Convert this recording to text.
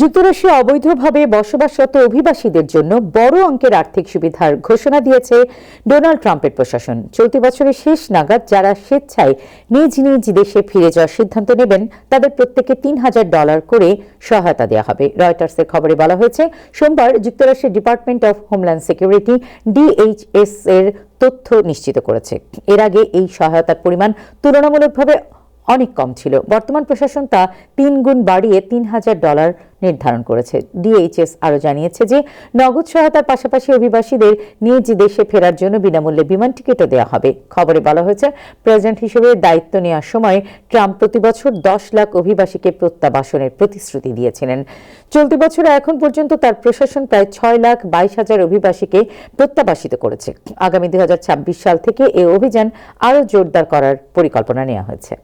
যুক্তরাষ্ট্রে অবৈধভাবে বসবাসরত অভিবাসীদের জন্য বড় অঙ্কের আর্থিক সুবিধার ঘোষণা দিয়েছে ডোনাল্ড ট্রাম্পের প্রশাসন। চলতি বছরের শেষ নাগাদ যারা স্বেচ্ছায় নিজ নিজ দেশে ফিরে যাওয়ার সিদ্ধান্ত নেবেন তাদের প্রত্যেকে $3,000 করে সহায়তা দেওয়া হবে। রয়টার্সের খবরে বলা হয়েছে, সোমবার যুক্তরাষ্ট্রের department of homeland security DHS এর তথ্য নিশ্চিত করেছে। এর আগে এই সহায়তার পরিমাণ তুলনামূলকভাবে অনেক কম ছিল। বর্তমান প্রশাসন তা 3 গুণ বাড়িয়ে $3,000 নির্ধারণ করেছে। DHS আরও জানিয়েছে যে নগদ সহায়তার পাশাপাশি অভিবাসীদের নিজ দেশে ফেরার জন্য বিনামূল্যে বিমান টিকিটও দেওয়া হবে। খবরে বলা হয়েছে, প্রেসিডেন্ট হিসেবে দায়িত্ব নেওয়ার সময় ট্রাম্প প্রতি বছর 10 লাখ অভিবাসীকে প্রত্যাবাসনের প্রতিশ্রুতি দিয়েছিলেন। চলতি বছরে এখন পর্যন্ত তার প্রশাসন প্রায় 6,22,000 অভিবাসীকে প্রত্যাবাসিত করেছে। আগামী 2026 সাল থেকে এই অভিযান আরও জোরদার করার পরিকল্পনা নেওয়া হয়েছে।